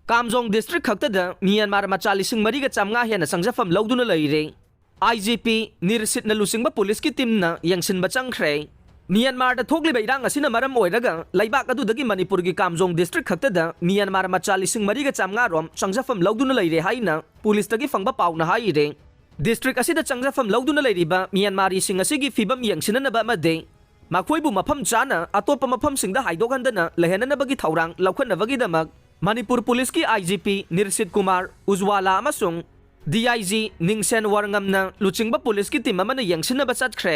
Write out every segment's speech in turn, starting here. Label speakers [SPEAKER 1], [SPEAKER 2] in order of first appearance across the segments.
[SPEAKER 1] Kamjong district खक्तदा Myanmar मचा 4,500 हेन संजफम लौदुना लैरे IGP निर्सितना लुसिंगबा police की टीमना यंगसिनबा चंगख्रे म्यांमार थोकलिबा इरांग असिना मरम ओइरगा लैबाक अदुदगी मणिपुर की कामजोंग डिस्ट्रिक्ट खक्तदा म्यांमार मचा 4,500 रोम संजफम लौदुना लैरे हाइना पुलिस तगी फंगबा पाउना हाइरे डिस्ट्रिक्ट असिदा संजफम लौदुना लैरिबा म्यांमारी सिंग असिगी फिबम यंगसिननबा मदे मखोइबु मफम चाना अतोप मफम सिंगदा हाइदोकहंदना लहेननबगी थौरांग लौखनबगीदमक मणिपुर पुलिस की IGP निर्सित कुमार उज्वाला अमसुंग DIG निंगसेन वारंगमना लुचिंगबा पुलिस की टीम अमना यंगसिनबा चटख्रे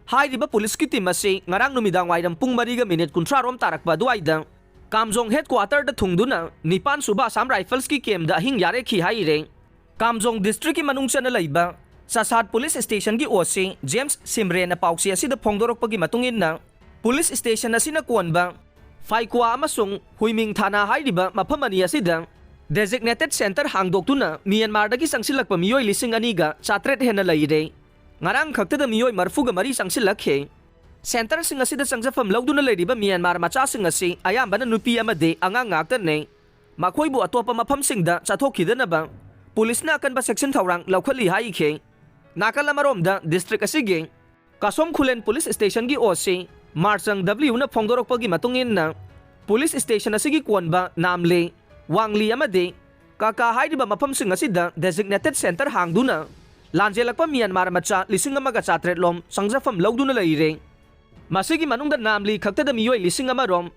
[SPEAKER 1] हाइरिबा पुलिस की टीम असे ngarang नुमिदांग वाइरम पुंग 4:30 रोम तारकबा दुआइदा कामजोंग हेडक्वार्टर द थुंगदुना 9 सुबा असम राइफल्स की केम द अहिंग यारे खी हाइरे कामजोंग डिस्ट्रिक्ट की मनुंग चना लैबा सासाद पुलिस स्टेशन की ओसे जेम्स सिमरेन पाउसी असिदा फोंगदोरकपगी मतुंगिनना पुलिस स्टेशन असिना कोनबा फाइक्वा अमसुंग हुइमिंग थाना हाइरिबा मफम अनि असिदा डेजिग्नेटेड सेंटर हांगदोक्तुना म्यांमारदगी संगसिलकपा मियोय 2,200 हेन लैरे ngarang खक्तदा मियोय 40 संगसिलखे सेंटर सिंग असिदा संगजफम लौदुना लैरिबा म्यांमार मचा सिंग असि अयाम्बना नुपी अमदे अंगांग ngaktane मखोइबु अतोपा मफम सिंगदा चथोखिदनबा पुलिसना अकनबा सेक्शन थौरांग लौखली हाइखे नाकल अमरोमदा डिस्ट्रिक्ट असिगे कासोम खुलेन पुलिस स्टेशन की ओसे मार्चंग W ना फोंगदोरकपगी मतुंगिनना पुलिस स्टेशन असिगी कोनबा नामले वांगली अमदे काका हाइरिबा मफम सिंग असिदा डेजिग्नेटेड सेंटर हांगदुना लांजेलकपा म्यांमार मचा 1,400 लोम संगजफम लौदुना लैरे मसिगी मनुंगदा नामली खक्तदा मियोय 1,000 रोम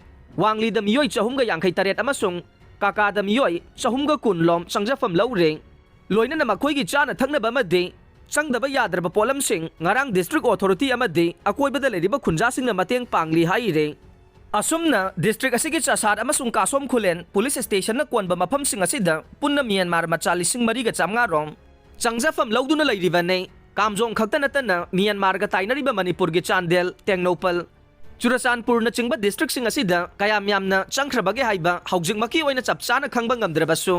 [SPEAKER 1] वांगली द मियोय 453 अमसुंग काका द मियोय 410 लोम संगजफम लौरे लोइनना मखोइगी चाना थक्नबा मदे चंगदबा यादरबा पोलमसिंग ngarang district authority amade akoibada leriba khunjasingna mateng pangli haire asumna district asigi chasad amasung kasom khulen police station na konba mafam sing asida punna Myanmar macha 4,500 rom changjafam lauduna leiribane kamjong khakta natana Myanmar ga tainariba Manipur gi Chandel Tengnopal Churachandpur na chingba district sing asida kayam yamna changkhrabage haiba haujingmaki oina chapchana khangba ngamdrabasu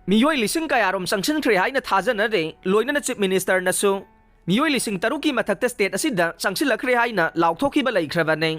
[SPEAKER 1] मियोय लिसिंग कयारोम संगसिनख्रे हाइना थाजनरे लोइनना chief minister नसु मियोय लिसिंग 3 की मथक्ता स्टेट असिदा संगसिलख्रे हाइना लाउथोखिबा लैख्रबने